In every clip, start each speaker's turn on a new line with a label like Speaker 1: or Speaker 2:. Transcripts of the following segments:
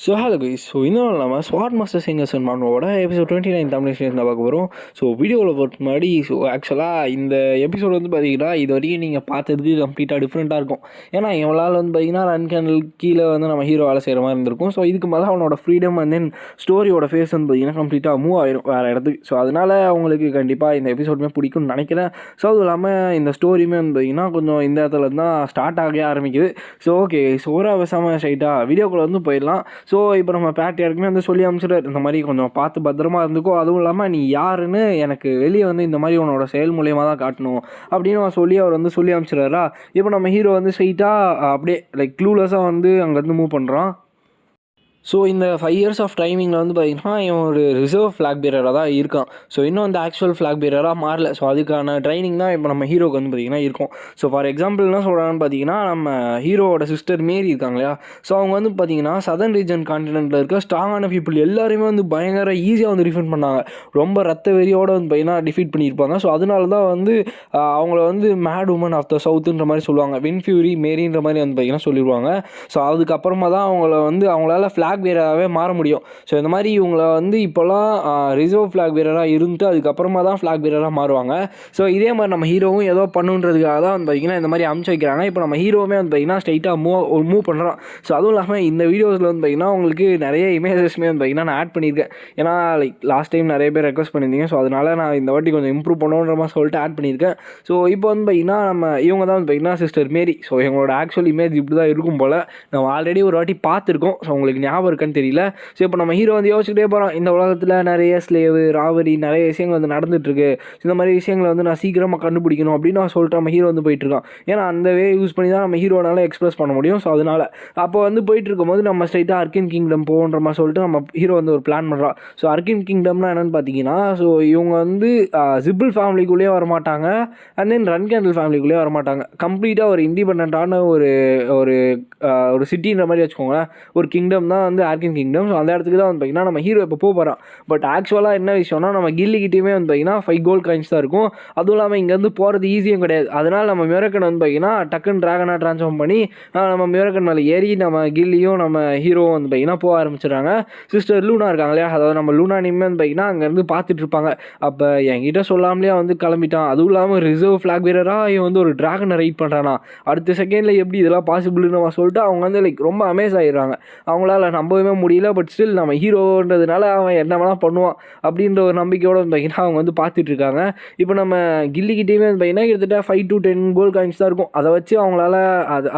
Speaker 1: Hello guys. இன்னும் இல்லாமல் ஸ்வாட் master singers மானோட episode 29 Tamil தான் பார்க்க போகிறோம். வீடியோவில் போகிறதுக்கு முன்னாடி ஆக்சுவலாக இந்த எபிசோட் பார்த்தீங்கன்னா இது வரைக்கும் நீங்கள் பார்த்ததுக்கு கம்ப்ளீட்டாக டிஃப்ரெண்ட்டாக இருக்கும். ஏன்னா இவளால் பார்த்தீங்கன்னா ரன் கேண்டில் கீழே நம்ம ஹீரோ வேலை செய்கிற மாதிரி இருந்திருக்கும். இதுக்கு மேலே அவனோட ஃப்ரீடம் அண்ட் தென் ஸ்டோரியோட ஃபேஸ் பார்த்தீங்கன்னா கம்ப்ளீட்டாக மூவ் ஆயிரும் வேறு இடத்துக்கு. அதனால் அவங்களுக்கு கண்டிப்பாக இந்த எபிசோடுமே பிடிக்கும்னு நினைக்கிறேன். அதுவும் இல்லாமல் இந்த ஸ்டோரியுமே பார்த்தீங்கன்னா கொஞ்சம் இந்த இடத்துல தான் ஸ்டார்ட் ஆக ஆரம்பிக்குது. ஓகே, ஒரு அவசரமாக ஸ்ட்ரைட்டாக வீடியோக்குள்ளே போயிடலாம். இப்போ நம்ம பேட்டியாருக்குமே சொல்லி அனுப்பிச்சிட்டார், இந்த மாதிரி கொஞ்சம் பார்த்து பத்திரமா இருந்துக்கோ, அதுவும் இல்லாமல் நீ யாருன்னு எனக்கு வெளியே இந்த மாதிரி உன்னோட செயல் மூலியமாக தான் காட்டணும் அப்படின்னு சொல்லி அவர் சொல்லி அனுப்பிச்சிடாரா. இப்போ நம்ம ஹீரோ ஸ்ட்ரைட்டாக அப்படியே லைக் க்ளூலெஸ்ஸாக அங்கேருந்து மூவ் பண்ணுறான். இந்த 5 இயர்ஸ் ஆஃப் டைமிங்கில் பார்த்தீங்கன்னா இவன் ஒரு ரிசர்வ் ஃப்ளாக் பேரராக தான் இருக்கான். இன்னும் அந்த ஆக்சுவல் ஃப்ளாக் பேரராக மாறல. அதுக்கான ட்ரைனிங் தான் இப்போ நம்ம ஹீரோக்கு பார்த்திங்கன்னா இருக்கும். ஃபார் எக்ஸாம்பிள் என்ன சொல்கிறான்னு பார்த்தீங்கன்னா, நம்ம ஹீரோவோட சிஸ்டர் மேரி இருக்காங்க இல்லையா. அவங்க பார்த்தீங்கன்னா சதர்ன் ரீஜன் கான்டினென்ட்டில் இருக்க ஸ்ட்ராங்கான பீப்புள் எல்லாருமே பயங்கர ஈஸியாக டிஃபெண்ட் பண்ணாங்க. ரொம்ப ரத்த வெறியோடு பார்த்தீங்கன்னா டிஃபீட் பண்ணியிருப்பாங்க. அதனால தான் அவங்கள மேட் உமன் ஆஃப் த சவுத்துன்ற மாதிரி சொல்லுவாங்க. வின் ஃபியூரி மேரின்ற மாதிரி பார்த்தீங்கன்னா சொல்லிடுவாங்க. அதுக்கப்புறமா தான் அவங்களால ஃப்ளாக் பேரராகவே மாற முடியும். இந்த மாதிரி இவங்களை இப்போலாம் ரிசர்வ் ஃப்ளாக் பேரராக இருந்துட்டு அதுக்கப்புறமா தான் ஃப்ளாக் பேரராக மாறுவாங்க. இதே மாதிரி நம்ம ஹீரோவும் ஏதோ பண்ணுன்றதுக்காக தான் பார்த்தீங்கன்னா இந்த மாதிரி அமுச்சு வைக்கிறாங்க. இப்போ நம்ம ஹீரோவுமே பார்த்தீங்கன்னா ஸ்ட்ரைட்டாக மூவ் பண்ணுறோம். அதுவும் இல்லாமல் இந்த வீடியோஸில் பார்த்தீங்கன்னா உங்களுக்கு நிறைய இமேஜஸ்மே பார்த்தீங்கன்னா நான் ஆட் பண்ணியிருக்கேன். ஏன்னா லைக் லாஸ்ட் டைம் நிறைய பேர் ரெக்வஸ்ட் பண்ணியிருந்தீங்க. அதனால் நான் இந்த வாட்டி கொஞ்சம் இம்ப்ரூவ் பண்ணுன்ற மாதிரி சொல்லிட்டு ஆட் பண்ணியிருக்கேன். இப்போ பார்த்தீங்கன்னா இவங்க தான் பார்த்தீங்கன்னா சிஸ்டர் மேரி. இவங்களோட ஆக்சுவல் இமேஜ் இப்படி தான் இருக்கும் போல். நம்ம ஆல்ரெடி ஒரு வாட்டி பார்த்துருக்கோம். உங்களுக்கு ஞாபகம் இருக்கான்னு தெரியல. இப்போ நம்ம ஹீரோ யோசிச்சுட்டே போகிறோம், இந்த உலகத்தில் நிறைய ஸ்லேவு ராவரி நிறைய விஷயங்கள் நடந்துட்டுருக்கு. இந்த மாதிரி விஷயங்களை நான் சீக்கிரமாக கண்டுபிடிக்கணும் அப்படின்னு நான் சொல்லிட்டு நம்ம ஹீரோ போயிட்டுருக்கான். ஏன்னா அந்த வே யூஸ் பண்ணி தான் நம்ம ஹீரோனால எக்ஸ்பிரஸ் பண்ண முடியும். அதனால் அப்போ போயிட்டு இருக்கும்போது நம்ம ஸ்ட்ரைட்டாக அர்க்கின் கிங்டம் போன்ற மாதிரி சொல்லிட்டு நம்ம ஹீரோ ஒரு பிளான் பண்ணுறான். அர்க்கின் கிங்டம்னா என்னென்னு பார்த்தீங்கன்னா, இவங்க ஜிப்பிள் ஃபேமிலிக்குள்ளேயே வரமாட்டாங்க, அண்ட் தென் ரன் கேண்டில் ஃபேமிலிக்குள்ளேயே வரமாட்டாங்க. கம்ப்ளீட்டாக ஒரு இண்டிபெண்ட்டான ஒரு சிட்டின்ற மாதிரி வச்சுக்கோங்களேன். ஒரு கிங்டம் தான் ஆர்க்கின் கிங்டம். அந்த இடத்துக்கு தான் பார்த்தீங்கன்னா நம்ம ஹீரோ இப்போ போகிறான். பட் ஆக்சுவலாக என்ன விஷயம்னா, நம்ம கில்லிக்கிட்டேயுமே பார்த்தீங்கன்னா 5 கோல்ட் காயின்ஸ் தான் இருக்கும். அதுவும் இல்லாமல் இங்கேருந்து போகிறது ஈஸியும் கிடையாது. அதனால் நம்ம மியூரக்கன் பார்த்தீங்கன்னா டக்குன்னு ட்ராகனாக ட்ரான்ஸ்ஃபார்ம் பண்ணி நம்ம மியூரக்கன் மேலே ஏறி நம்ம கில்லியும் நம்ம ஹீரோவும் பார்த்தீங்கன்னா போக ஆரம்பிச்சிடுறாங்க. சிஸ்டர் லூனா இருக்காங்க இல்லையா, அதாவது நம்ம லூனா நிம்மே பார்த்தீங்கன்னா அங்கேருந்து பார்த்துட்டு இருப்பாங்க. அப்போ என்கிட்ட சொல்லாமலே கிளம்பிட்டான். அதுவும் இல்லாமல் ரிசர்வ் ஃப்ளாக் பேரராக இவன் ஒரு ட்ராகனை ரைட் பண்ணுறானா, அடுத்த செகண்டில் எப்படி இதெல்லாம் பாசிபிள்னு நம்ம சொல்லிட்டு அவங்க லைக் ரொம்ப அமேஸ் ஆகிடுறாங்க. அவங்களால நம்பவே முடியல. பட் ஸ்டில் நம்ம ஹீரோன்றதுனால அவன் என்ன வேணால் பண்ணுவான் அப்படின்ற ஒரு நம்பிக்கையோடு பார்த்தீங்கன்னா அவங்க பார்த்துட்டு இருக்காங்க. இப்போ நம்ம கில்லிக்கிட்டேயுமே பார்த்தீங்கன்னா கிட்டத்தட்ட 5 to 10 கோல்ட் காயின்ஸ் தான் இருக்கும். அதை வச்சு அவங்களால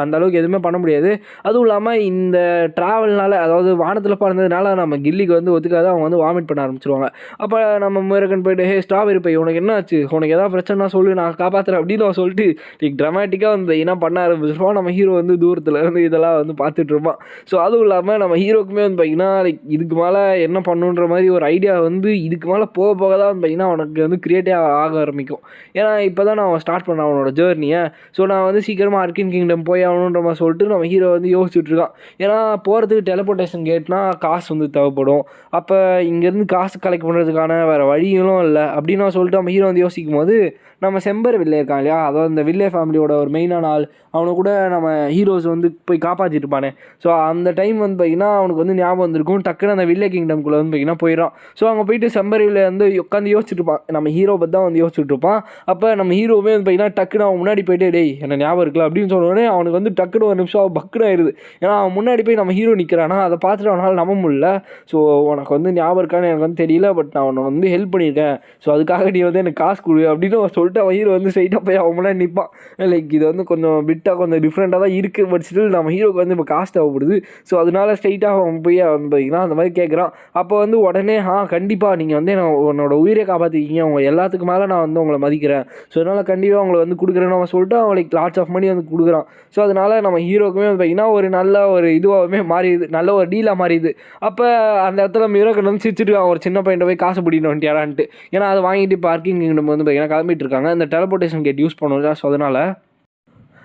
Speaker 1: அந்த அளவுக்கு எதுவுமே பண்ண முடியாது. அதுவும் இல்லாமல் இந்த ட்ராவல்னால, அதாவது வானத்தில் பறந்ததுனால நம்ம கில்லிக்கு ஒத்துக்காத அவங்க வாமிட் பண்ண ஆரம்பிச்சிருவாங்க. அப்போ நம்ம மியூரக்கன் போய்ட்டு, ஹே ஸ்ட்ராபெரி பை, உனக்கு என்ன ஆச்சு, உனக்கு எதாவது பிரச்சனை சொல்லு, நான் காப்பாற்றுறேன் அப்படின்னு அவன் சொல்லிட்டு லைக் ட்ராமேட்டிக்காக என்ன பண்ண ஆரம்பிச்சிருவான். நம்ம ஹீரோ தூரத்தில் இதெல்லாம் பார்த்துட்டு இருப்பான். அதுவும் இல்லாமல் நம்ம ஹீரோக்குமே பார்த்தீங்கன்னா லைக் இதுக்கு மேலே என்ன பண்ணுன்ற மாதிரி ஒரு ஐடியா இதுக்கு மேலே போக போக தான் பார்த்தீங்கன்னா அவனுக்கு கிரியேட்டிவ் ஆக ஆரம்பிக்கும். ஏன்னா இப்போ தான் நான் ஸ்டார்ட் பண்ணேன் அவனோட ஜேர்னியை. நான் சீக்கிரமாக அர்க்கின் கிங்டம் போய் ஆகணுன்ற மாதிரி சொல்லிட்டு நம்ம ஹீரோ யோசிச்சுட்ருக்கான். ஏன்னா போகிறதுக்கு டெலிபோர்ட்டேஷன் கேட்னா காசு தேவைப்படும். அப்போ இங்கேருந்து காசு கலெக்ட் பண்ணுறதுக்கான வேறு வழிகளும் இல்லை அப்படின்னு நான் சொல்லிட்டு நம்ம ஹீரோ யோசிக்கும் போது, நம்ம செம்பர் வில்லே இருக்கான் இல்லையா, அதாவது இந்த வில்லே ஃபேமிலியோட ஒரு மெயினான ஆள், அவனை கூட நம்ம ஹீரோஸ் போய் காப்பாற்றிட்டு இருப்பானே. அந்த டைம் பார்த்தீங்கன்னா அவனுக்கு ஞாபகம் வந்திருக்கும். டக்குன்னு அந்த வில்லே கிங்டம்குள்ளே பார்த்தீங்கன்னா போயிடும். அங்கே போயிட்டு செம்பரியில் உட்காந்து யோசிச்சுட்டு இருப்பான். நம்ம ஹீரோ பற்றி தான் யோசிச்சுட்டு இருப்பான். அப்போ நம்ம ஹீரோவே பார்த்தீங்கன்னா டக்குன்னு அவன் முன்னாடி போயிட்டு, டேய் என்ன ஞாபகம் இருக்குல்ல அப்படின்னு சொன்னோடனே அவனுக்கு டக்குன்னு ஒரு நிமிஷம் பக்குன்னு ஆயிடுது. ஏன்னா அவன் முன்னாடி போய் நம்ம ஹீரோ நிற்கிறானா, அதை பார்த்துட்டு அவனால் நம்ப முடியல. உனக்கு ஞாபகம் இருக்கான்னு எனக்கு தெரியல, பட் நான் அவனை ஹெல்ப் பண்ணியிருக்கேன். அதுக்காக நீ எனக்கு காசு கொடு அப்படின்னு அவன் சொல்லிட்டு அவன் ஹீரோ ஸ்ட்ரைட்டாக போய் அவன் முன்னாடி நிற்பான். லைக் இது கொஞ்சம் பிட்டாக கொஞ்சம் டிஃப்ரெண்ட்டாக தான் இருக்குது. பட் ஸ்டில் நம்ம ஹீரோக்கு இப்போ காசு தேவைப்படுது. அதனால ஸ்ட்ரைட்டாக அவன் போய் பார்த்தீங்கன்னா அந்த மாதிரி கேட்குறான். அப்போ உடனே கண்டிப்பாக நீங்கள் என்னோட உயிரை காப்பாற்றிக்கிங்க, அவங்க எல்லாத்துக்கு மேலே நான் உங்களை மதிக்கிறேன். அதனால் கண்டிப்பாக அவங்களை கொடுக்குறேன்னு அவன் சொல்லிட்டு அவன் லைக் லாட்ஸ் ஆஃப் மணி கொடுக்குறான். அதனால் நம்ம ஹீரோக்குமே பார்த்தீங்கன்னா ஒரு நல்ல ஒரு இதுவாகவே மாறிடுது, நல்ல ஒரு டீலாக மாறிடுது. அப்போ அந்த இடத்துல மியூரக்கன் சிரிச்சுட்டு ஒரு சின்ன பையன் போய் காசு பிடிக்கணும் வந்துட்டியாரான்ட்டு. ஏன்னா அதை வாங்கிட்டு இப்போ அர்க்கின் கிங்டம் பார்த்தீங்கன்னா கிளம்பிட்டு இருக்காங்க. இந்த டெலிபோர்ட்டேஷன் கேட் யூஸ் பண்ணுவோம். அதனால்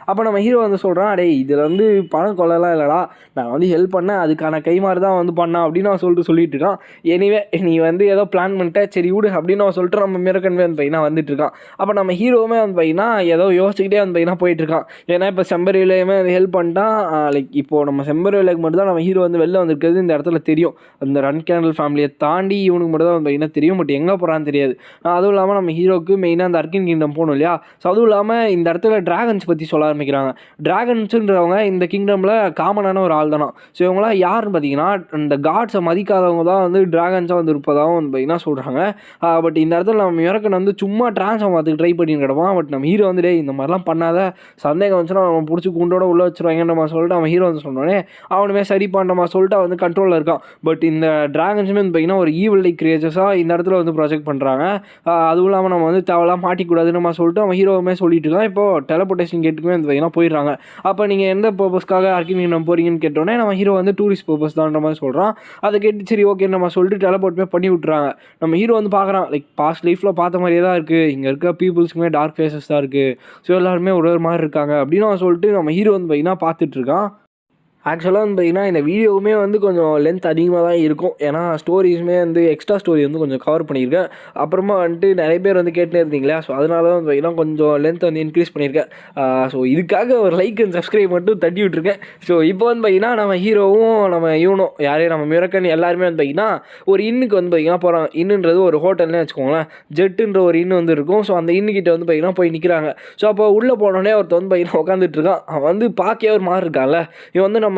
Speaker 1: அப்போ நம்ம ஹீரோ வந்து சொல்கிறான், டேய் இதில் வந்து பணம் கொள்ளலாம் இல்லைடா, நான் வந்து ஹெல்ப் பண்ணேன், அதுக்கான கைமாறு தான் வந்து பண்ணான் அப்படின்னு அவன் சொல்லிட்டு இருக்கான். எனிவே நீ வந்து ஏதோ பிளான் பண்ணிட்ட, சரி விடு அப்படின்னு அவன் சொல்லிட்டு நம்ம மிரக்கன்வே வந்து பையனா வந்துட்டு இருக்கான். அப்போ நம்ம ஹீரோவுமே வந்து பையனா ஏதோ யோசிச்சுக்கிட்டே வந்து பையனா போயிட்டு இருக்கான். ஏன்னா இப்போ செம்பரியிலையுமே வந்து ஹெல்ப் பண்ணிட்டான். லைக் இப்போது நம்ம செம்பரியிலைக்கு மட்டும் தான் நம்ம ஹீரோ வந்து வெளில வந்துருக்கிறது இந்த இடத்துல தெரியும். அந்த ரன் கேண்டல் ஃபேமிலியை தாண்டி இவனுக்கு மட்டும் தான் வந்து பையனா தெரியும். பட் எங்கே போகிறான்னு தெரியாது. அதுவும் இல்லாமல் நம்ம ஹீரோக்கு மெயினாக அந்த அர்க்கின் கிங்டம் போகணும் இல்லையா. ஸோ அதுவும் இல்லாமல் இந்த இடத்துல டிராகன்ஸ் பற்றி சொல்ல ஆரம்பிக்கிறாங்க. டிராகன்ஸுன்றவங்க இந்த கிங்டமில் காமனான ஒரு ஆள் தானா. ஸோ இவங்களாம் யாருன்னு பார்த்தீங்கன்னா இந்த காட்ஸை மதிக்காதவங்க தான் வந்து டிராகன்ஸாக வந்து இருப்பதாகவும் வந்து பார்த்தீங்கன்னா சொல்கிறாங்க. பட் இந்த இடத்துல நம்ம மிரக்கன் வந்து சும்மா ட்ரான்ஸ்ஃபார்ம் பார்த்துக்கு ட்ரை பண்ணி கிடப்பான். பட் நம்ம ஹீரோ வந்து இந்த மாதிரிலாம் பண்ணாத, சந்தேகம் வந்துச்சுன்னா அவன் பிடிச்சி குண்டோட உள்ளே வச்சுருவாங்கன்ற மாதிரி சொல்லிட்டு அவன் ஹீரோ வந்து சொன்னோடனே அவனுமே சரி பண்ணுற மாதிரி சொல்லிட்டு அவன் வந்து கண்ட்ரோலில் இருக்கான். பட் இந்த டிராகன்ஸுமே வந்து பார்த்தீங்கன்னா ஒரு ஈவில் லைக் கிரியேச்சர்ஸாக இந்த இடத்துல வந்து ப்ரொஜெக்ட் பண்ணுறாங்க. அதுவும் இல்லாமல் நம்ம வந்து தேவையெல்லாம் மாட்டிக்கூடாதுன்னு நம்ம சொல்லிட்டு அவன் ஹீரோவுமே சொல்லிட்டு இருக்கான். இப்போது டெலபோர்டேஷன் கேட்டுக்குமே வந்து பார்த்தீங்கன்னா போயிடுறாங்க. அப்போ நீங்கள் எந்த பர்பஸ்க்காக அர்க்கின் கிங்டம் போகிறீங்கன்னு கேட்டோன்னே நம்ம ஹீரோ வந்து டூரிஸ்ட் பர்பஸ் தான்ற மாதிரி சொல்கிறான். அதை கேட்டு சரி ஓகே நம்ம சொல்லிட்டு டெலபோர்ட்டுமே பண்ணி விட்டுறாங்க. நம்ம ஹீரோ வந்து பார்க்குறான், லைக் பாஸ்ட் லைஃப்பில் பார்த்த மாதிரியே தான் இருக்குது, இங்கே இருக்க பீப்புள்ஸுக்குமே டார்க் ஃபேஸஸ் தான் இருக்குது, ஸோ எல்லாருமே ஒரு மாதிரி இருக்காங்க அப்படின்னு அவன் சொல்லிட்டு நம்ம ஹீரோ வந்து பார்த்தீங்கன்னா பார்த்துட்ருக்கான். ஆக்சுவலாக வந்து பார்த்திங்கன்னா இந்த வீடியோவுமே வந்து கொஞ்சம் லென்த் அதிகமாக தான் இருக்கும். ஏன்னா ஸ்டோரிஸுமே வந்து எக்ஸ்ட்ரா ஸ்டோரி வந்து கொஞ்சம் கவர் பண்ணியிருக்கேன். அப்புறமா வந்துட்டு நிறைய பேர் வந்து கேட்டுனே இருந்தீங்களா, ஸோ அதனால தான் வந்து பார்த்திங்கன்னா கொஞ்சம் லென்த் வந்து இன்க்ரீஸ் பண்ணியிருக்கேன். ஸோ இதுக்காக ஒரு லைக் அண்ட் சப்ஸ்கிரைப் மட்டும் தட்டி விட்டுருக்கேன். ஸோ இப்போ வந்து பார்த்திங்கன்னா நம்ம ஹீரோவும் நம்ம இவனும் யாரையும் நம்ம மிரக்கன் எல்லாருமே வந்து பார்த்திங்கன்னா ஒரு இன்னுக்கு வந்து பார்த்திங்கன்னா போகிறாங்க. இன்னுன்றது ஒரு ஹோட்டல்னே வச்சுக்கோங்களேன், ஜெட்டுன்ற ஒரு இன்னும் வந்து இருக்கும். ஸோ அந்த இன்னுக்கிட்ட வந்து பார்த்திங்கன்னா போய் நிற்கிறாங்க. ஸோ அப்போ உள்ளே போனோடனே ஒருத்தர் வந்து பார்த்திங்கன்னா உட்காந்துட்டு இருக்கான். அவன் வந்து பார்க்கவே ஒரு மாதிரி இருக்கான்ல. இவன் வந்து நம்ம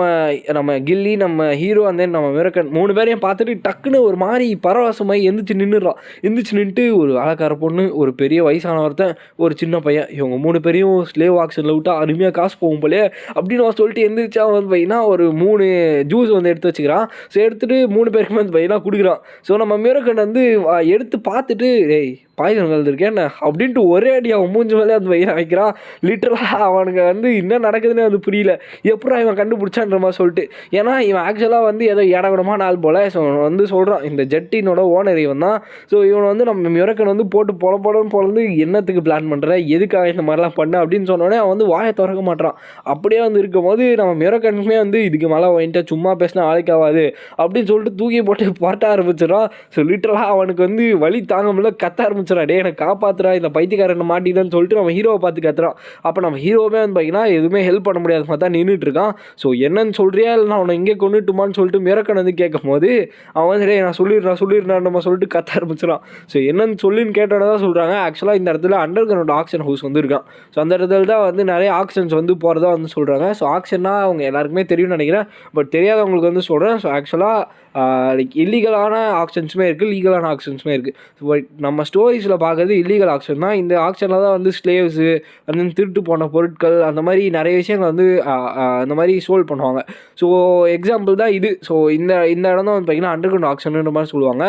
Speaker 1: கில்லி, நம்ம ஹீரோ அந்த நம்ம மிரக்கன் 3 பேரையும் பார்த்துட்டு டக்குன்னு ஒரு மாதிரி பரவசமாகி எந்திரிச்சு நின்றுறான். எந்திரிச்சு நின்றுட்டு ஒரு அழகார பொண்ணு, ஒரு பெரிய வயசான ஒருத்தன், ஒரு சின்ன பையன், இவங்க 3 பேரையும் ஸ்லேவ் ஆக்ஷனில் விட்டா அருமையாக காசு போகும் போலே அப்படின்னு அவன் சொல்லிட்டு எந்திரிச்சா வந்து பார்த்தீங்கன்னா ஒரு 3 ஜூஸ் வந்து எடுத்து வச்சுக்கிறான். ஸோ எடுத்துகிட்டு 3 பேருக்குமே வந்து பார்த்தீங்கன்னா கொடுக்குறான். ஸோ நம்ம மிரக்கன் வந்து எடுத்து பார்த்துட்டு டேய் பாய்சன் கலந்துருக்கேன் அப்படின்ட்டு ஒரே அடி அவன் மூஞ்சி மேலே வந்து பையன் வைக்கிறான். லிட்டரலாக அவனுக்கு வந்து என்ன நடக்குதுன்னு வந்து புரியல, எப்படா இவன் கண்டுபிடிச்சான்ற மாதிரி சொல்லிட்டு. ஏன்னா இவன் ஆக்சுவலாக வந்து ஏதோ இடகுடமான ஆள் போல். ஸோ அவன் வந்து சொல்கிறான் இந்த ஜெட்டினோட ஓனர் இவன் தான். ஸோ இவன் வந்து நம்ம மிரக்கன் வந்து போட்டு பொழந்து என்னத்துக்கு பிளான் பண்ணுற, எதுக்காக இந்த மாதிரிலாம் பண்ண அப்படின்னு சொன்னோடனே அவன் வந்து வாயை திறக்க மாட்டான். அப்படியே வந்து இருக்கும் போது நம்ம மிரக்கனுமே வந்து இதுக்கு மேலே வாங்கிட்டு சும்மா பேசினா ஆளைக்காவாது அப்படின்னு சொல்லிட்டு தூக்கி போட்டு பரட்ட ஆரம்பிச்சிடறான். ஸோ லிட்டரலாக அவனுக்கு வந்து வலி தாங்க முடியல, கத்த ஆரம்பிச்சிடறான். டே எனக்கு காப்பாத்துறா, இந்த பைத்தியக்காரனை மாட்டிதான்னு சொல்லிட்டு நம்ம ஹீரோவை பார்த்து கத்துறான். அப்போ நம்ம ஹீரோவே வந்து பார்த்தீங்கன்னா எதுவுமே ஹெல்ப் பண்ண முடியாது மாதிரி தான் நின்றுட்டு இருக்கான். ஸோ என்னன்னு சொல்கிறியா இல்லை நான் அவனை இங்கே கொண்டுட்டுமான்னு சொல்லிட்டு மிரக்கன் வந்து கேட்கும் போது அவன் வந்து டே நான் சொல்லிடுறான் நம்ம சொல்லிட்டு கத்த ஆரம்பிச்சிடான். ஸோ என்னன்னு சொல்லின்னு கேட்டோன்னு தான் சொல்கிறாங்க. ஆக்சுவலாக இந்த இடத்துல அண்டர் கிரவுண்ட் ஆக்ஷன் ஹவுஸ் வந்து இருக்கான். ஸோ அந்த இடத்துல தான் வந்து நிறைய ஆக்ஷன்ஸ் வந்து போகிறதா வந்து சொல்கிறாங்க. ஸோ ஆக்ஷன்னா அவங்க எல்லாருக்குமே தெரியும்னு நினைக்கிறேன், பட் தெரியாதவங்களுக்கு வந்து சொல்கிறேன். ஸோ ஆக்சுவலாக லைக் இல்லீகலான ஆக்ஷன்ஸுமே இருக்குது, லீகலான ஆக்ஷன்ஸுமே இருக்குது. பட் நம்ம ஸ்டோரிஸில் பார்க்குறது இல்லீகல் ஆக்ஷன் தான். இந்த ஆக்ஷனில் தான் வந்து ஸ்லேவ்ஸு அந்த திருட்டு போன பொருட்கள் அந்த மாதிரி நிறைய விஷயங்கள் வந்து அந்த மாதிரி சோல்வ் பண்ணுவாங்க. ஸோ எக்ஸாம்பிள் தான் இது. ஸோ இந்த இடம் தான் வந்து பார்த்திங்கன்னா அண்டர் கிரவுண்ட் ஆக்ஷனுன்ற மாதிரி சொல்லுவாங்க.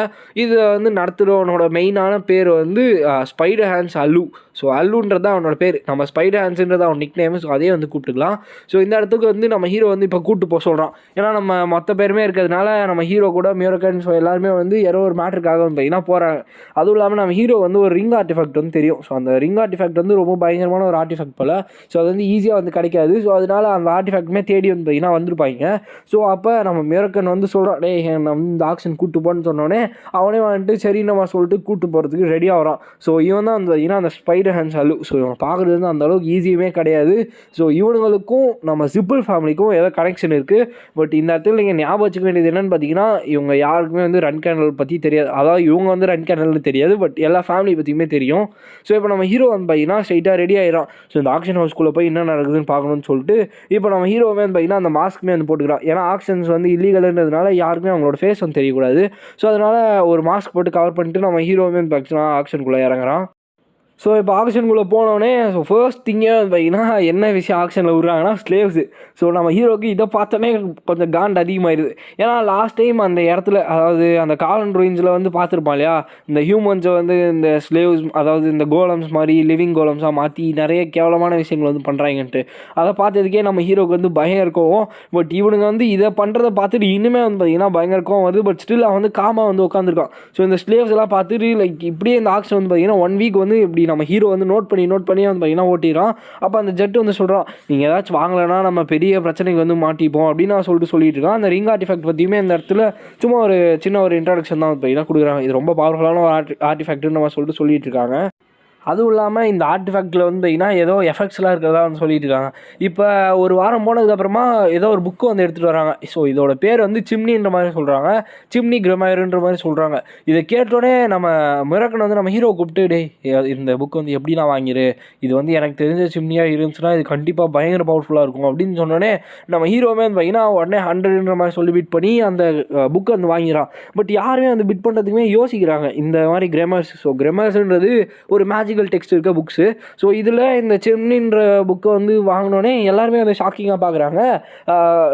Speaker 1: இதை வந்து நடத்துகிறவனோட மெயினான பேர் வந்து ஸ்பைடர் ஹேண்ட்ஸ் அல்லு. ஸோ அல்லுன்றது தான் அவனோட பேர், நம்ம ஸ்பைடர் ஹேண்ட்ஸுன்றது அவன் நிக் நேம். ஸோ அதே வந்து கூப்பிட்டுக்கலாம். ஸோ இந்த இடத்துக்கு வந்து நம்ம ஹீரோ வந்து இப்போ கூப்பிட்டு போக சொல்கிறான். ஏன்னா நம்ம மொத்த பேருமே இருக்கிறதுனால நம்ம ஹீரோ கூட மிரக்கன் ஸோ எல்லாருமே வந்து யாரோ ஒரு மேட்டருக்காக வந்து பார்த்திங்கன்னா போகிறாங்க. அதுவும் இல்லாமல் நம்ம ஹீரோ வந்து ஒரு ரிங் ஆர்டிஃபேக்ட் வந்து தெரியும். ஸோ அந்த ரிங் ஆர்டிஃபேக்ட் வந்து ரொம்ப பயங்கரமான ஒரு ஆர்டிஃபேக்ட் போல். ஸோ அது வந்து ஈஸியாக வந்து கிடைக்காது. ஸோ அதனால அந்த ஆர்டிஃபேக்ட்டுமே தேடி வந்து பார்த்திங்கன்னா வந்திருப்பாங்க. ஸோ அப்போ நம்ம மிரக்கன் வந்து சொல்கிறான், டே நம்ம இந்த ஆக்ஷன் கூப்பிட்டு போன்னு சொன்னோடனே அவனே வந்துட்டு சரி நம்ம சொல்லிட்டு கூப்பிட்டு போகிறதுக்கு ரெடியாக வரான். ஸோ இவன் தான் வந்து பார்த்திங்கன்னா அந்த ஸ்பைடர் ஹேண்ட்ஸ் அல்லு. ஸோ இவன் பார்க்குறது வந்து அந்த அளவுக்கு ஈஸியுமே கிடையாது. ஸோ இவனுங்களுக்கும் நம்ம சிப்பிள் ஃபேமிலிக்கும் ஏதோ கனெக்ஷன் இருக்குது. பட் இந்த இடத்துல நீங்கள் ஞாபகம் வச்சுக்க வேண்டியது என்னென்னு பார்த்தீங்கன்னா இவங்க யாருக்குமே வந்து ரன் கேனல் பற்றி தெரியாது. அதாவது இவங்க வந்து ரன் கேனல்னு தெரியாது, பட் எல்லா ஃபேமிலி பற்றியுமே தெரியும். ஸோ இப்போ நம்ம ஹீரோ வந்து பார்த்தீங்கன்னா ஸ்ட்ரைட்டாக ரெடி ஆகிடும். ஸோ இந்த ஆக்ஷன் ஹவுஸ்குள்ளே போய் என்ன நடக்குதுன்னு பார்க்கணும்னு சொல்லிட்டு இப்போ நம்ம ஹீரோவே வந்து பார்த்தீங்கன்னா அந்த மாஸ்க்குமே வந்து போட்டுக்கிறான். ஏன்னா ஆக்ஷன்ஸ் வந்து இல்லீகல்ன்றதுனால யாருக்குமே அவங்களோட ஃபேஸ் வந்து தெரியக்கூடாது. ஸோ அதனால் ஒரு மாஸ்க் போட்டு கவர் பண்ணிட்டு நம்ம ஹீரோவே வந்து பார்த்தீங்கன்னா ஆக்ஷனுக்குள்ளே இறங்குறான். ஸோ இப்போ ஆக்ஷனுக்குள்ளே போனோடனே ஸோ ஃபர்ஸ்ட் திங்கே வந்து பார்த்தீங்கன்னா என்ன விஷயம் ஆக்ஷனில் விட்றாங்கன்னா ஸ்லேவ்ஸு. ஸோ நம்ம ஹீரோக்கு இதை பார்த்தோன்னே கொஞ்சம் காண்ட் அதிகமாகிடுது. ஏன்னா லாஸ்ட் டைம் அந்த இடத்துல அதாவது அந்த காலன் ரூயின்ஸில் வந்து பார்த்துருப்பான் இல்லையா, இந்த ஹியூமன்ஸை வந்து இந்த ஸ்லேவ்ஸ் அதாவது இந்த கோலம்ஸ் மாதிரி லிவிங் கோலம்ஸாக மாற்றி நிறைய கேவலமான விஷயங்கள் வந்து பண்ணுறாங்கன்ட்டு அதை பார்த்ததுக்கே நம்ம ஹீரோக்கு வந்து பயம் இருக்கும். பட் இவனுங்க வந்து இதை பண்ணுறதை பார்த்துட்டு இன்னுமே வந்து பார்த்திங்கன்னா பயங்கர இருக்கும் வருது. பட் ஸ்டில் அவன் வந்து காமாக வந்து உட்காந்துருக்கான். ஸோ இந்த ஸ்லேவ்ஸ் எல்லாம் பார்த்துட்டு லைக் இப்படியே இந்த ஆக்ஷன் வந்து பார்த்திங்கன்னா 1 வீக் வந்து இப்படி நம்ம ஹீரோ வந்து நோட் பண்ணி வந்து பார்த்தீங்கன்னா ஓட்டிடுறான். அப்போ அந்த ஜெட் வந்து சொல்கிறான், நீங்கள் ஏதாச்சும் வாங்கலைன்னா நம்ம பெரிய பிரச்சனைக்கு வந்து மாட்டிப்போம் அப்படின்னு நான் சொல்லிட்டு இருக்கான். அந்த ரிங் ஆர்டிஃபேக்ட் பற்றியுமே இந்த இடத்துல சும்மா ஒரு சின்ன ஒரு இன்ட்ரடக்ஷன் தான் பார்த்தீங்கன்னா கொடுக்குறாங்க. இது ரொம்ப பவர்ஃபுல்லான ஒரு ஆர்டிஃபேக்ட்னு நம்ம சொல்லிட்டு இருக்காங்க. அதுவும் இல்லாமல் இந்த ஆர்டிஃபேக்டில் வந்து பார்த்தீங்கன்னா ஏதோ எஃபெக்ட்ஸ்லாம் இருக்கிறதா வந்து சொல்லிட்டு இருக்காங்க. இப்போ ஒரு வாரம் போனதுக்கப்புறமா ஏதோ ஒரு புக்கு வந்து எடுத்துகிட்டு வராங்க. ஸோ இதோட பேர் வந்து சிம்னின்ற மாதிரி சொல்கிறாங்க, சிம்னி கிரமையர்ன்ற மாதிரி சொல்கிறாங்க. இதை கேட்டோடனே நம்ம மிராக்கன் வந்து நம்ம ஹீரோ கூப்பிட்டு, டேய் இந்த புக் வந்து எப்படி நான் வாங்கிரு, இது வந்து எனக்கு தெரிஞ்ச சிம்னியாக இருந்துச்சுன்னா இது கண்டிப்பாக பயங்கர பவர்ஃபுல்லாக இருக்கும் அப்படின்னு சொன்னோடனே நம்ம ஹீரோவே வந்து பார்த்தீங்கன்னா உடனே 100ன்ற மாதிரி சொல்லி பிட் பண்ணி அந்த புக்கை வந்து வாங்கிறான். பட் யாருமே வந்து பிட் பண்ணுறதுக்குமே யோசிக்கிறாங்க இந்த மாதிரி கிரமர்ஸ். ஸோ கிரமர்ஸ்ன்றது ஒரு மேஜிக்கல் டெக்ஸ்ட் இருக்க புக்ஸு. ஸோ இதில் இந்த சிம்னின்ற புக்கை வந்து வாங்கினோடனே எல்லாருமே வந்து ஷாக்கிங்காக பார்க்குறாங்க.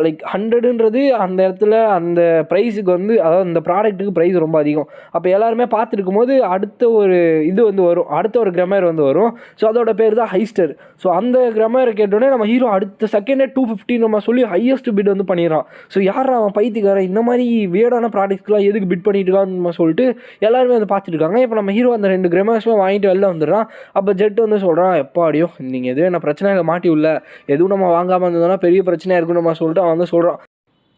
Speaker 1: லைக் 100ன்றது அந்த இடத்துல அந்த ப்ரைஸுக்கு வந்து, அதாவது அந்த ப்ராடக்ட்டுக்கு ப்ரைஸ் ரொம்ப அதிகம். அப்போ எல்லாருமே பார்த்துருக்கும் போது அடுத்த ஒரு இது வந்து வரும், அடுத்த ஒரு கிரமர் வந்து வரும். ஸோ அதோட பேர் தான் ஹைஸ்டர். ஸோ அந்த கிரமரை கேட்டோடனே நம்ம ஹீரோ அடுத்த செகண்டே 250 நம்ம சொல்லி ஹையஸ்ட் பிட் வந்து பண்ணிடுறான். ஸோ யார் அவன் பைத்தியக்காரன் இந்த மாதிரி வியர்டான ப்ராடக்ட்ஸ்லாம் எதுக்கு பிட் பண்ணிட்டு இருக்கான்னு சொல்லிட்டு எல்லாருமே வந்து பார்த்துட்டு இருக்காங்க. இப்போ நம்ம ஹீரோ அந்த 2 கிரமர்ஸுமே வாங்கிட்டு வெளில வந்துடுறான். அப்போ ஜெட் வந்து சொல்கிறான், எப்பாடியோ நீங்கள் எதுவும் என்ன பிரச்சனைகளை மாட்டி உள்ள, எதுவும் நம்ம வாங்காமல் இருந்ததுன்னா பெரிய பிரச்சனையாக இருக்குன்னு நம்ம சொல்லிட்டு அவன் வந்து சொல்கிறான்.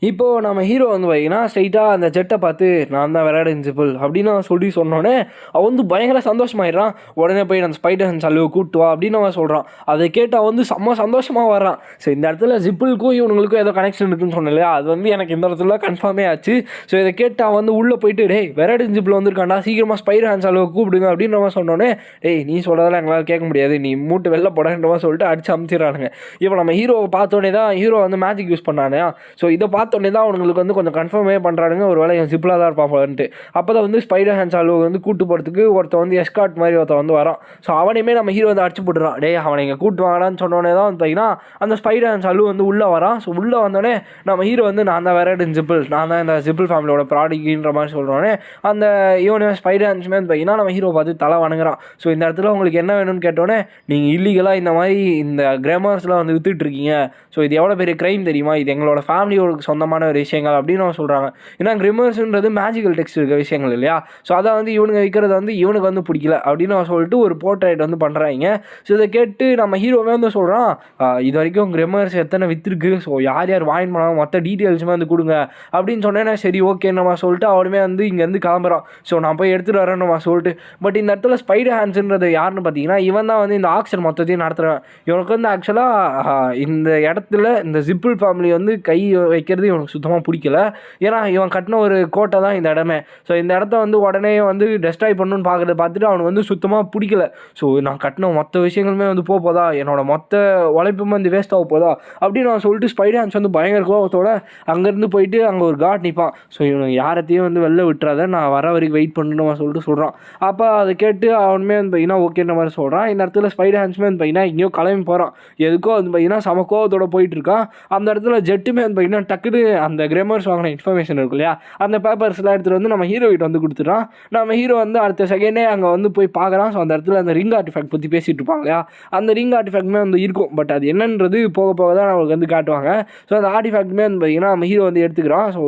Speaker 1: இப்போது நம்ம ஹீரோ வந்து பார்த்தீங்கன்னா ஸ்ட்ரைட்டாக அந்த ஜெட்டை பார்த்து, நான் தான் விராடின்சிபிள் அப்படின்னு அவன் சொன்னோடனே அவன் வந்து பயங்கர சந்தோஷமாயிடுறான். உடனே போய் அந்த ஸ்பைடர் சலுவை கூட்டு வா அப்படின்னு அவன் சொல்கிறான். அதை கேட்டு அவன் வந்து செம்ம சந்தோஷமாக வர்றான். ஸோ இந்த இடத்துல ஜிப்பிளுக்கும் இவனுங்களுக்கும் ஏதோ கனெக்ஷன் இருக்குன்னு சொன்னேன் இல்லையா, அது வந்து எனக்கு இந்த இடத்துல கன்ஃபார்மே ஆச்சு. ஸோ இதை கேட்டு அவன் வந்து உள்ளே போயிட்டு, டேய் விராடின்சிபிள் வந்திருக்காண்டா, சீக்கிரமாக ஸ்பைடர் சலுவை கூப்பிடுங்க அப்படின்னு அவன் சொன்னோன்னே, டேய் நீ சொல்கிறதெல்லாம் எங்களால் கேட்க முடியாது, நீ மூட்டு வெளில போடன்றவா சொல்லிட்டு அடிச்சு அமுச்சிடுறானுங்க. இப்போ நம்ம ஹீரோவை பார்த்தோன்னே தான் ஹீரோ வந்து மேஜிக் யூஸ் பண்ணானே. ஸோ இதை பார்த்தோன்னே தான் அவங்களுக்கு வந்து கொஞ்சம் கன்ஃபார்மே பண்ணுறானுங்க, ஒரு வேளை என் ஜிப்பில் தான் இருப்பான் போலன்ட்டு. அப்போ தான் வந்து ஸ்பைடர் ஹான்சாலோ வந்து கூட்டு போகிறதுக்கு ஒருத்தன் வந்து எஸ்கார்ட் மாதிரி ஒருத்தன் வந்து வரான். ஸோ அவனையுமே நம்ம ஹீரோ வந்து அடிச்சு போட்டுறான். டே அவனை இங்கே கூட்டு வாங்கலான்னு சொன்னோடனே தான் வந்து பார்த்தீங்கன்னா அந்த ஸ்பைடர் ஹான்சாலோ வந்து உள்ளே வரான். ஸோ உள்ளே வந்தோடனே நம்ம ஹீரோ வந்து நான் தான் விராடின்சிபிள், நான் தான் இந்த ஜிப்பிள் ஃபேமிலியோட ப்ராடக்ட்ன்ற மாதிரி சொல்கிறோன்னே அந்த இவனே ஸ்பைடர் ஹான்ஸுமே வந்து பார்த்தீங்கன்னா நம்ம ஹீரோ பார்த்து தலை வணங்குறான். ஸோ இந்த இடத்துல உங்களுக்கு என்ன வேணும்னு கேட்டோன்னே, நீங்கள் இல்லீகலாக இந்த மாதிரி இந்த கிராமர்ஸ்லாம் வந்து வித்துட்ருக்கீங்க, ஸோ இது எவ்வளோ பெரிய க்ரைம் தெரியுமா, இது எங்களோட ஃபேமிலியோட சொந்தமான ஒரு விஷயங்கள் அப்படின்னு அவன் சொல்கிறாங்க. ஏன்னா கிரிமர்ஸ்ன்றது மேஜிக்கல் டெக்ஸ்ட் இருக்க விஷயங்கள் இல்லையா. ஸோ அதை வந்து இவனுங்க விற்கிறது வந்து இவனுக்கு வந்து பிடிக்கல அப்படின்னு அவன் சொல்லிட்டு ஒரு போர்ட்ரேட் வந்து பண்ணுறாங்க. ஸோ இதை கேட்டு நம்ம ஹீரோவே வந்து சொல்கிறான், இது வரைக்கும் கிரிமர்ஸ் எத்தனை விற்றுருக்கு, ஸோ யார் யார் வாங்கி பண்ணாங்க மொத்த டீட்டெயில்ஸுமே வந்து கொடுங்க அப்படின்னு சொன்னேன்னா, சரி ஓகே நம்ம சொல்லிட்டு அவனுமே வந்து இங்கேருந்து கிளம்புறான். ஸோ நான் போய் எடுத்துகிட்டு வரேன் நம்ம சொல்லிட்டு. பட் இந்த இடத்துல ஸ்பைடர் ஹான்ஸ்ன்றது யாருன்னு பார்த்தீங்கன்னா, இவன் தான் வந்து இந்த ஆக்ஷன் மொத்தத்தையும் நடத்துகிறான். இவனுக்கு வந்து ஆக்சுவலாக இந்த இடத்துல இந்த ஜிப்பிள் ஃபேமிலி வந்து கை வைக்கிறது இவனுக்கு சுத்தமாக பிடிக்கல. ஏன்னா இவன் கட்டின ஒரு கோட்டை தான் இந்த இடமே. ஸோ இந்த இடத்த வந்து உடனே வந்து டெஸ்ட்ராய் பண்ணணும்னு பார்த்துட்டு அவனுக்கு வந்து சுத்தமாக பிடிக்கல. ஸோ நான் கட்டின மொத்த விஷயங்களுமே வந்து போதா, என்னோட மொத்த உழைப்புமே வந்து வேஸ்ட் ஆக போதா அப்படின்னு அவன் சொல்லிட்டு ஸ்பைடர் ஹான்ஸ் வந்து பயங்கர கோவத்தோட அங்கேருந்து போயிட்டு அங்கே ஒரு கார்ட் நிற்பான். ஸோ இவனுக்கு யாரத்தையும் வந்து வெளில விட்டுறாத, நான் வர வரைக்கும் வெயிட் பண்ணணும் சொல்லிட்டு சொல்கிறான். அப்போ அதை கேட்டு அவனுமே வந்து பார்த்தீங்கன்னா ஓகேன்ற மாதிரி சொல்கிறான். இந்த இடத்துல ஸ்பைடர் ஹான்ஸுமே வந்து பார்த்தீங்கன்னா எங்கேயோ கிளம்பி போகிறான். எதுக்கோ வந்து பார்த்தீங்கன்னா சம கோவத்தோட போயிட்டு இருக்கான். அந்த இடத்துல ஜெட்டுமே வந்து பார்த்தீங்கன்னா டக்குன்னு அந்த கிரமர்ஸ் வாங்கின இன்ஃபர்மேஷன் இருக்கும் இல்லையா, அந்த பேப்பர்ஸ்லாம் எடுத்துகிட்டு வந்து நம்ம ஹீரோ கிட்ட வந்து கொடுத்துட்டான். நம்ம ஹீரோ வந்து அடுத்த செகண்டே அங்கே வந்து போய் பார்க்குறான். ஸோ அந்த இடத்துல அந்த ரிங் ஆர்டிஃபேக்ட் பற்றி பேசிகிட்டு இருப்பாங்க இல்லையா, அந்த ரிங் ஆர்டிஃபேக்ட்மே வந்து இருக்கும். பட் அது என்னன்றது போக போக தான் நம்மளுக்கு வந்து காட்டுவாங்க. ஸோ அந்த ஆர்டிஃபேக்ட்மே வந்து பார்த்தீங்கன்னா நம்ம ஹீரோ வந்து எடுத்துக்கிறான். ஸோ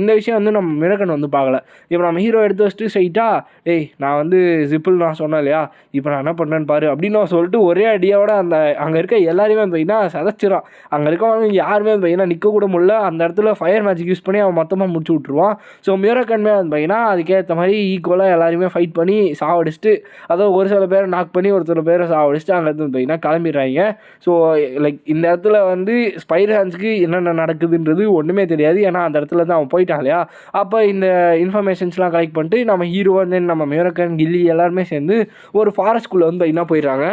Speaker 1: இந்த விஷயம் வந்து நம்ம மிராக்கன் வந்து பார்க்கல. இப்போ நம்ம ஹீரோ எடுத்து வச்சுட்டு ஸ்ட்ரைட்டாக, டேய் நான் வந்து ஜிப்பிள் நான் சொன்னேன் இல்லையா, இப்போ நான் என்ன பண்ணுறேன்னு பாரு அப்படின்னு சொல்லிட்டு ஒரே அடியோட அந்த அங்கே இருக்க எல்லாருமே வந்து பார்த்தீங்கன்னா சதைச்சிடான். அங்கே இருக்கவங்க யாருமே வந்து பார்த்தீங்கன்னா நிற்க கூட முடியல. அந்த இடத்துல ஃபயர் மேஜிக் யூஸ் பண்ணி அவன் மொத்தமாக முடிச்சு விட்ருவான். ஸோ மிராக்கன்மே வந்து பார்த்தீங்கன்னா அதுக்கேற்ற மாதிரி ஈக்குவலாக எல்லாருமே ஃபைட் பண்ணி சாவடிச்சுட்டு, அதாவது ஒரு சில பேரை நாக் பண்ணி ஒரு சில பேரை சாவடிச்சுட்டு அங்கே வந்து பார்த்தீங்கன்னா கிளம்பிடுறாங்க. ஸோ லைக் இந்த இடத்துல வந்து ஸ்பைடர் ஹான்ஸ்க்கு என்னென்ன நடக்குதுன்றது ஒன்றுமே தெரியாது. ஏன்னா அந்த இடத்துல தான் அவன் போயிட்டான் இல்லையா. அப்போ இந்த இன்ஃபர்மேஷன்ஸ்லாம் கலெக்ட் பண்ணிட்டு நம்ம ஹீரோ வந்து நம்ம மிராக்கன் கில்லி எல்லாருமே சேர்ந்து ஒரு ஃபாரஸ்ட்குள்ளே வந்து பார்த்தீங்கன்னா போயிடுறாங்க.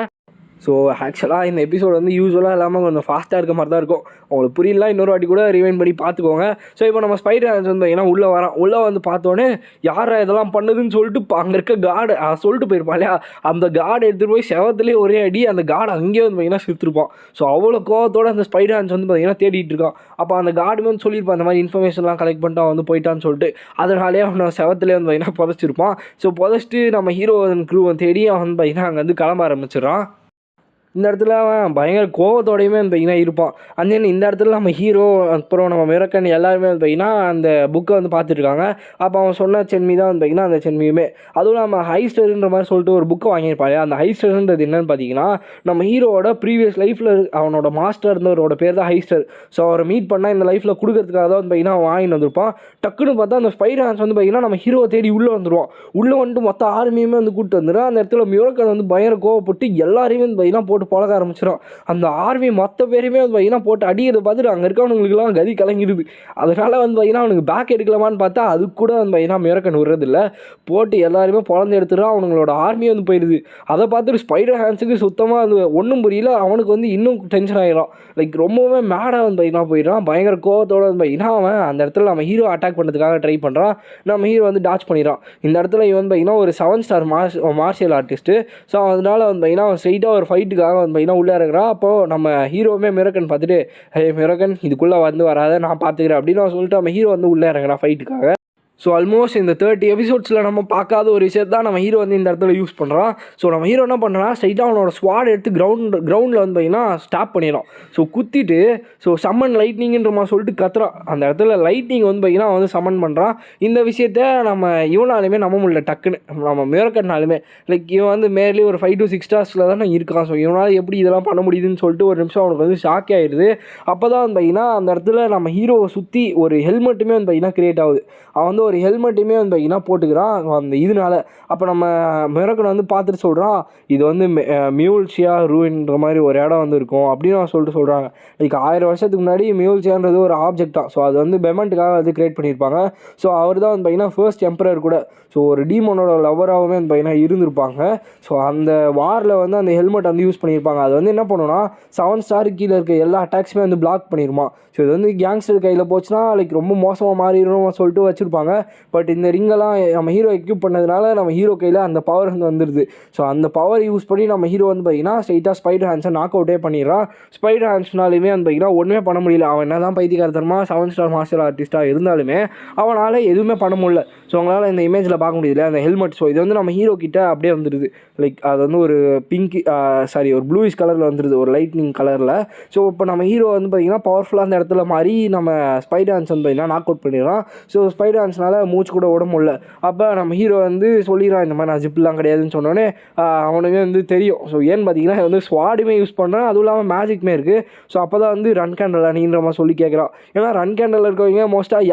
Speaker 1: ஸோ ஆக்சுவலாக இந்த எபிசோடு வந்து யூஸ்வலாக இல்லாமல் கொஞ்சம் ஃபாஸ்ட்டாக இருக்க மாதிரி தான் இருக்கும். உங்களுக்கு புரியலாம், இன்னொரு வாட்டி கூட ரிவைண்ட் பண்ணி பார்த்துக்கோங்க. ஸோ இப்போ நம்ம ஸ்பைடர் ஹான்ஸ் வந்து ஏன்னா உள்ளே வரான். உள்ளே வந்து பார்த்தோன்னே யாரை இதெல்லாம் பண்ணுதுன்னு சொல்லிட்டு அங்கே இருக்க கார்டு சொல்லிட்டு போயிருப்பான் இல்லையா, அந்த கார்டு எடுத்துகிட்டு போய் செவத்துலேயே ஒரே அடி அந்த கார்டு அங்கேயே வந்து பார்த்தீங்கன்னா செத்துருப்பான். ஸோ அவ்வளோ கோவத்தோடு அந்த ஸ்பைடர் ஹான்ஸ் வந்து பார்த்தீங்கன்னா தேடிட்டு இருக்கான். அப்போ அந்த கார்டுமே வந்து சொல்லியிருப்பான் அந்த மாதிரி இன்ஃபர்மேஷன்லாம் கலெக்ட் பண்ணிட்டு அவன் வந்து போயிட்டான்னு சொல்லிட்டு. அதனாலே அவனை செவத்துலேயே வந்து பார்த்தீங்கன்னா புதைச்சிருப்பான். ஸோ புதைச்சிட்டு நம்ம ஹீரோ க்ரூவை தேடி அவன் வந்து பார்த்தீங்கன்னா அங்கே வந்து கிளம்ப ஆரம்பிச்சிடறான். இந்த இடத்துல அவன் பயங்கர கோவத்தோடையுமே வந்து பார்த்திங்கன்னா இருப்பான். அண்ட் தென் இந்த இடத்துல நம்ம ஹீரோ அப்புறம் நம்ம மிரக்கன் எல்லாருமே வந்து பார்த்திங்கன்னா அந்த புக்கை வந்து பார்த்துருக்காங்க. அப்போ அவன் சொன்ன சென்மி தான் வந்து பார்த்திங்கன்னா அந்த சென்மியுமே. அதுவும் நம்ம ஹைஸ்டர்ன்ற மாதிரி சொல்லிட்டு ஒரு புக்கை வாங்கியிருப்பாங்க. அந்த ஹைஸ்டர்ன்றது என்னன்னு பார்த்தீங்கன்னா நம்ம ஹீரோவோட ப்ரீவியஸ் லைஃப்பில் அவனோட மாஸ்டர் இருந்தவரோட பேர் தான் ஹைஸ்டர். ஸோ அவரை மீட் பண்ணால் இந்த லைஃப்பில் கொடுக்கறதுக்காக தான் வந்து பார்த்திங்கன்னா அவன் வாங்கிட்டு வந்திருப்பான். டக்குன்னு பார்த்தா அந்த ஸ்பைடர் ஹான்ஸ் வந்து பார்த்திங்கன்னா நம்ம ஹீரோவை தேடி உள்ளே வந்துடுவான். உள்ளே வந்துட்டு மொத்த ஆர்மியுமே வந்து கூப்பிட்டு வந்துடும். அந்த இடத்துல மியூரக்கன் வந்து பயங்கர கோவப்பட்டு எல்லாரையுமே வந்து பார்த்திங்கன்னா போட்டு பழக ஆரம்பிச்சிடும். அந்த ஆர்மி மொத்த பேருமே வந்து பார்த்திங்கன்னா போட்டு அடிக்கிறத பார்த்துட்டு அங்கே இருக்கவனுங்களுக்குலாம் கதி கலங்கிடுது. அதனால் வந்து பார்த்திங்கன்னா அவனுக்கு பேக் எடுக்கலாமான்னு பார்த்தா அது கூட வந்து பார்த்திங்கன்னா மியூரக்கன் விடுறதில்ல. போட்டு எல்லாருமே பொழந்து எடுத்துடும். அவனுங்களோட ஆர்மியை வந்து போயிடுது. அதை பார்த்துட்டு ஸ்பைடர் ஹான்ஸுக்கு சுத்தமாக அது ஒன்றும் புரியல. அவனுக்கு வந்து இன்னும் டென்ஷன் ஆகிடும். லைக் ரொம்பவே மேடாக வந்து பார்த்திங்கன்னா போயிடுறான். பயங்கர கோவத்தோடு வந்து பார்த்திங்கன்னா அவன் அந்த இடத்துல நம்ம ஹீரோ அட்டாக் பண்ணுறதுக்காக ட்ரை பண்ணுறான். நம்ம ஹீரோ வந்து டாச் பண்ணிடுறான். இந்த இடத்துல இவன் வந்து பார்த்திங்கன்னா ஒரு 7 ஸ்டார் மார்ஷியல் ஆர்டிஸ்ட்டு. ஸோ அதனால் வந்து பார்த்திங்கன்னா அவன் ஸ்ட்ரைட்டாக ஒரு ஃபைட்டுக்காக வந்து பார்த்திங்கன்னா உள்ளே இறங்குறான். அப்போது நம்ம ஹீரோவுமே மிரக்கன் பார்த்துட்டு மிரக்கன் இதுக்குள்ளே வந்து வராத நான் பார்த்துக்கிறேன் அப்படின்னு அவன் சொல்லிட்டு நம்ம ஹீரோ வந்து உள்ளே இறங்குறான் ஃபைட்டுக்காக. ஸோ ஆல்மோஸ்ட் இந்த 30 எபிசோட்ஸில் நம்ம பார்க்காத ஒரு விஷயத்தை தான் நம்ம ஹீரோ வந்து இந்த இடத்துல யூஸ் பண்ணுறான். ஸோ நம்ம ஹீரோ என்ன பண்ணுறான், ஸ்ட்ரைட்டாக அவனோட ஸ்வாட் எடுத்து கிரவுண்டில் வந்து பார்த்திங்கன்னா ஸ்டாப் பண்ணிடுறான். ஸோ குத்திட்டு சம்மன் லைட்னிங்ன்ற மாதிரி சொல்லிட்டு கத்துறான். அந்த இடத்துல லைட்னிங் வந்து பார்த்திங்கன்னா அவன் வந்து சம்மன் பண்ணுறான். இந்த விஷயத்த நம்ம இவனாலுமே நம்ப முடியல டக்குன்னு. நம்ம மிரக்கன்னாலுமே லைக் இவன் வந்து மேலே ஒரு 5 to 6 ஸ்டார்ஸில் தானே இருக்கான். ஸோ இவனால் எப்படி இதெல்லாம் பண்ண முடியுதுன்னு சொல்லிட்டு ஒரு நிமிஷம் அவனுக்கு வந்து ஷாக்கே ஆகிடுது. அப்போ தான் வந்து பார்த்திங்கன்னா அந்த இடத்துல நம்ம ஹீரோவை சுற்றி ஒரு ஹெல்மெட்டுமே வந்து பார்த்திங்கன்னா க்ரியேட் ஆகுது. அவன் வந்து ஒரு ஹெல்மெட்டுமே வந்து பார்த்திங்கன்னா போட்டுக்கிறான் அந்த இதனால. அப்போ நம்ம மிரக்கன் வந்து பார்த்துட்டு சொல்கிறான் இது வந்து மியூல்சியா ரூயின்ற மாதிரி ஒரு இடம் வந்து இருக்கும் அப்படின்னு அவன் சொல்லிட்டு சொல்கிறாங்க. லைக் 1000 வருஷத்துக்கு முன்னாடி மியூல்சியான்றது ஒரு ஆப்ஜெக்ட் தான். ஸோ அது வந்து பெமெண்ட்டுக்காக வந்து கிரியேட் பண்ணியிருப்பாங்க. ஸோ அவர் தான் வந்து பார்த்திங்கன்னா ஃபர்ஸ்ட் எம்பரர் கூட. ஸோ ஒரு டீமனோட லவராகவுமே வந்து பார்த்திங்கன்னா இருந்திருப்பாங்க. ஸோ அந்த வாரில் வந்து அந்த ஹெல்மெட் வந்து யூஸ் பண்ணியிருப்பாங்க. அது வந்து என்ன பண்ணுன்னா 7 ஸ்டாருக்கு கீழே இருக்க எல்லா அட்டாக்ஸுமே வந்து பிளாக் பண்ணிடுமா. ஸோ இது வந்து கேங்ஸ்டர் கையில் போச்சுன்னா லைக் ரொம்ப மோசமாக மாறிடும் சொல்லிட்டு வச்சுருப்பாங்க. பட் இந்த ரிங்கெல்லாம் நம்ம ஹீரோ எக்யூப் பண்ணதுனால நம்ம ஹீரோ கையில் அந்த பவர் வந்து வந்துடுது. ஸோ அந்த பவர் யூஸ் பண்ணி நம்ம ஹீரோ வந்து பார்த்திங்கன்னா ஸ்ட்ரைட்டாக ஸ்பைடர் ஹான்ஸை நாக் அவுட்டே பண்ணிடுறான். ஸ்பைடர் ஹான்ஸ்னாலுமே வந்து பார்த்திங்கன்னா ஒன்றுமே பண்ண முடியல. அவன் என்ன தான் பைத்தியக்காரத்தனமாக 7 ஸ்டார் மார்ஷியல் ஆர்டிஸ்ட்டாக இருந்தாலுமே அவனால் எதுவுமே பண்ண முடியல. ஸோ அவங்களால இந்த இமேஜில் பார்க்க முடியல அந்த ஹெல்மெட். ஸோ இது வந்து நம்ம ஹீரோ கிட்ட அப்படியே வந்துடுது. லைக் அது வந்து ஒரு ஒரு ப்ளூயிஷ் கலரில் வந்துடுது, ஒரு லைட்னிங் கலரில். ஸோ இப்போ நம்ம ஹீரோ வந்து பார்த்திங்கன்னா பவர்ஃபுல்லாக அந்த இடத்துல மாறி நம்ம ஸ்பைடர் ஹான்ஸ் வந்து பார்த்திங்கன்னா நாக் அவுட் பண்ணிடுறான். ஸோ ஸ்பைடர் ஹான்ஸ்னால மூச்சு கூட விட முடியல. அப்போ நம்ம ஹீரோ வந்து சொல்லிடுறான் இந்த மாதிரி நான் ஜிப்லாம் கிடையாதுன்னு சொன்னோன்னே அவனுமே வந்து தெரியும். ஸோ ஏன்னு பார்த்தீங்கன்னா வந்து ஸ்வாடுமே யூஸ் பண்ணுறான், அதுவும் இல்லாமல் மேஜிக்குமே இருக்குது. ஸோ அப்போ தான் வந்து ரன் கேண்டல் அணின்ற மாதிரி சொல்லி கேட்குறான். ஏன்னா ரன் கேண்டல் இருக்கவங்க மோஸ்ட்டாக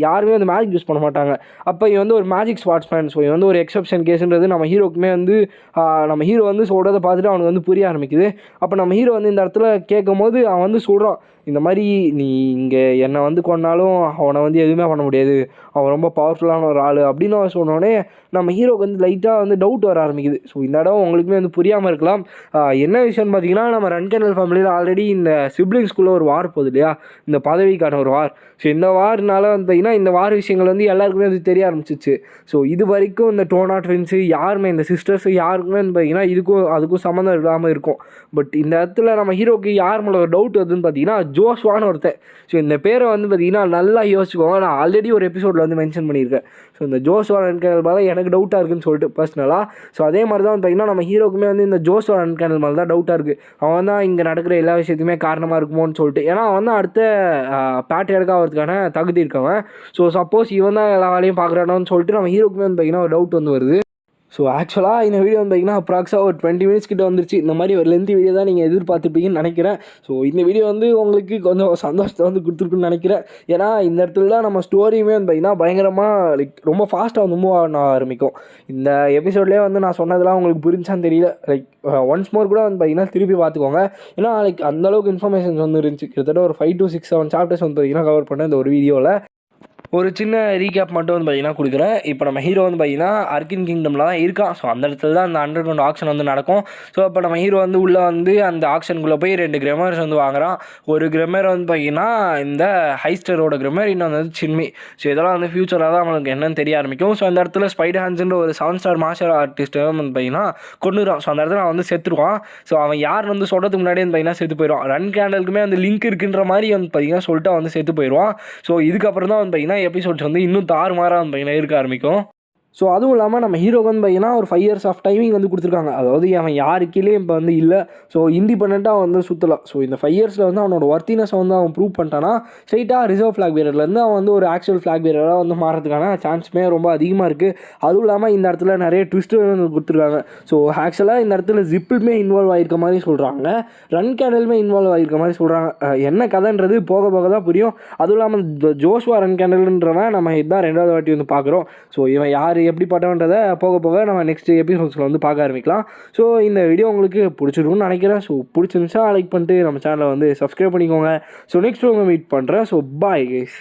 Speaker 1: யாருமே வந்து மேஜிக் யூஸ் பண்ண மாட்டாங்க. அப்போ இவன் வந்து ஒரு மேஜிக் ஸ்வாட்ஸ்மேன். ஸோ இவன் வந்து ஒரு எக்ஸப்ஷன் கேஸுன்றது நம்ம ஹீரோக்குமே வந்து நம்ம ஹீரோ வந்து சொல்கிறத பார்த்துட்டு அவனுக்கு வந்து புரிய ஆரம்பிக்குது. அப்போ நம்ம ஹீரோ வந்து இந்த இடத்துல கேட்கும் போது அவன் வந்து சொல்கிறான் இந்த மாதிரி நீ இங்கே என்னை வந்து கொண்டாலும் அவனை வந்து எதுவுமே பண்ண முடியாது, அவன் ரொம்ப பவர்ஃபுல்லான ஒரு ஆள் அப்படின்னு அவன் சொன்னோடனே நம்ம ஹீரோக்கு வந்து லைட்டாக வந்து டவுட் வர ஆரம்பிக்குது. ஸோ இந்த இடம் உங்களுக்குமே வந்து புரியாமல் இருக்கலாம். என்ன விஷயம்னு பார்த்தீங்கன்னா நம்ம ரன் கேண்டல் ஃபேமிலியில் ஆல்ரெடி இந்த சிப்ளிங்ஸ்குள்ளே ஒரு வார் போகுது இல்லையா, இந்த பதவிக்கான ஒரு வார். ஸோ இந்த வார்னால வந்து பார்த்திங்கன்னா இந்த வார் விஷயங்கள் வந்து எல்லாருக்குமே வந்து தெரிய ஆரம்பிச்சிச்சு. ஸோ இது வரைக்கும் இந்த டோனா ட்வின்ஸு யாருமே இந்த சிஸ்டர்ஸு யாருக்குமே வந்து பார்த்திங்கன்னா அதுக்கும் சம்மந்தம் இல்லாமல் இருக்கும். பட் இந்த இடத்துல நம்ம ஹீரோக்கு யார் மேலே ஒரு டவுட் வருதுன்னு பார்த்தீங்கன்னா ஜோஷ்வான்னு ஒருத்தன். ஸோ இந்த பேரை வந்து பார்த்திங்கன்னா நல்லா யோசிச்சுக்கோங்க. நான் ஆல்ரெடி ஒரு எபிசோடில் வந்து மென்ஷன் பண்ணியிருக்கேன். ஸோ இந்த ஜோஷ்வா ரன்கேனல் மேலே எனக்கு டவுட்டாக இருக்குன்னு சொல்லிட்டு பர்சனலாக. ஸோ அதே மாதிரி தான் வந்து பார்த்திங்கன்னா நம்ம ஹீரோக்குமே வந்து இந்த ஜோஷ்வா ரன்கேனல் மேலே தான் டவுட்டாக இருக்குது. அவன் தான் இங்கே நடக்கிற எல்லா விஷயத்துக்குமே காரணமாக இருக்குமோன்னு சொல்லிட்டு. ஏன்னா அவன் தான் அடுத்த பேட்ரியார்க்காக ஆகிறதுக்கான தகுதி இருக்கவன். ஸோ சப்போஸ் இவன் தான் எல்லா வேலையும் பார்க்குறானோன்னு சொல்லிட்டு நம்ம ஹீரோக்குமே வந்து பார்த்திங்கன்னா ஒரு டவுட் வந்து வருது. ஸோ ஆக்சுவலாக இந்த வீடியோ வந்து பார்த்திங்கன்னா அப்ராக்ஸாக ஒரு 20 மினிட்ஸ் கிட்ட வந்துருச்சு. இந்த மாதிரி ஒரு லென்த்தி வீடியோ தான் நீங்கள் எதிர்பார்த்துருப்பீங்கன்னு நினைக்கிறேன். ஸோ இந்த வீடியோ வந்து உங்களுக்கு கொஞ்சம் சந்தோஷத்தை வந்து கொடுத்துருக்குன்னு நினைக்கிறேன். ஏன்னா இந்த இடத்துல தான் நம்ம ஸ்டோரியுமே வந்து பார்த்திங்கன்னா பயங்கரமாக லைக் ரொம்ப ஃபாஸ்ட்டாக வந்து மூவ் ஆக ஆரம்பிக்கும். இந்த எபிசோட்லேயே வந்து நான் சொன்னதெல்லாம் உங்களுக்கு புரிஞ்சான்னு தெரியல. லைக் ஒன்ஸ் மோர் கூட வந்து பார்த்திங்கன்னா திருப்பி பார்த்துக்கோங்க. ஏன்னா லைக் அந்தளவுக்கு இன்ஃபர்மேஷன்ஸ் வந்து இருந்துச்சு. கிட்டத்தட்ட ஒரு 5 to 6 7 சாப்டர்ஸ் வந்து பார்த்திங்கன்னா கவர் பண்ணேன் இந்த ஒரு வீடியோவில். ஒரு சின்ன ரீகேப் மட்டும் வந்து பார்த்திங்கன்னா கொடுக்குறேன். இப்போ நம்ம ஹீரோ வந்து பார்த்திங்கன்னா அர்கின் கிங்டமில் தான் இருக்கான். ஸோ அந்த இடத்துல தான் அந்த அண்டர் கிரவுண்ட் ஆக்ஷன் வந்து நடக்கும். ஸோ இப்போ நம்ம ஹீரோ வந்து உள்ளே வந்து அந்த ஆக்ஷனுக்குள்ளே போய் 2 கிரெமர்ஸ் வந்து வாங்குறான். ஒரு கிரெமர் வந்து பார்த்திங்கன்னா இந்த ஹைஸ்டரோட கிரெமர், இன்னொன்று வந்து சின்மி. ஸோ இதெல்லாம் வந்து ஃபியூச்சராக தான் அவனுக்கு என்னன்னு தெரிய ஆரம்பிக்கும். ஸோ அந்த இடத்துல ஸ்பைடர் ஹான்ஸ்ன்ற ஒரு 7 ஸ்டார் மார்ஷியல் ஆர்டிஸ்ட்டை வந்து பார்த்திங்கன்னா கொண்டுறான். ஸோ அந்த இடத்துல அவன் வந்து செத்துருவான். ஸோ அவன் யார் வந்து சொல்கிறதுக்கு முன்னாடியே வந்து பார்த்திங்கன்னா செத்து போயிடுவான். ரன் கேண்டலுக்குமே அந்த லிங்க் இருக்குன்ற மாதிரி வந்து பார்த்திங்கன்னா சொல்லிட்டு அவன் வந்து செத்து போயிடுவான். ஸோ இதுக்கப்புறம் தான் வந்து பார்த்திங்கன்னா எபிசோட்ஸ் வந்து இன்னும் தாறுமாறாக வந்து பார்த்திங்கன்னா இருக்க ஆரம்பிக்கும். ஸோ அதுவும் இல்லாமல் நம்ம ஹீரோக்கு வந்து பார்த்தீங்கன்னா ஒரு 5 இயர்ஸ் ஆஃப் டைமிங் வந்து கொடுத்துருக்காங்க. அதாவது அவன் யாருக்கீழே இப்போ வந்து இல்லை. ஸோ இண்டிபெண்ட்டாக வந்து சுற்றலாம். ஸோ இந்த 5 இயர்ஸில் வந்து அவனோட ஒர்த்தினஸை வந்து அவன் ப்ரூவ் பண்ணிட்டானா ஸ்ட்ரைட்டாக ரிசர்வ் ஃப்ளாக் பேரர்லேருந்து அவன் வந்து ஒரு ஆக்சுவல் ஃப்ளாக் பேரராக வந்து மாறதுக்கான சான்ஸுமே ரொம்ப அதிகமாக இருக்குது. அதுவும் இல்லாமல் இந்த இடத்துல நிறைய ட்விஸ்ட்டு வந்து கொடுத்துருக்காங்க. ஸோ ஆக்சுவலாக இந்த இடத்துல ஜிப்பிலுமே இன்வால்வ் ஆகிருக்க மாதிரி சொல்கிறாங்க, ரன் கேண்டலுமே இன்வால்வ் ஆகிருக்க மாதிரி சொல்கிறாங்க. என்ன கதைன்றது போக போக தான் புரியும். அதுவும் இல்லாமல் ஜோஷ்வா ரன் கேண்டல்ன்றவன் நம்ம இதுதான் 2வது வாட்டி வந்து பார்க்குறோம். ஸோ இவன் யார் எப்படிப்பட்டவன்றதை போக போக நம்ம நெக்ஸ்ட் எபிசோட்ஸில் வந்து பார்க்க ஆரம்பிக்கலாம். ஸோ இந்த வீடியோ உங்களுக்கு பிடிச்சிருக்கும்னு நினைக்கிறேன். ஸோ பிடிச்சிருந்துச்சா லைக் பண்ணிட்டு நம்ம சேனலை வந்து சப்ஸ்கிரைப் பண்ணிக்கோங்க. ஸோ நெக்ஸ்ட் உங்களை மீட் பண்ணுறேன். So bye guys.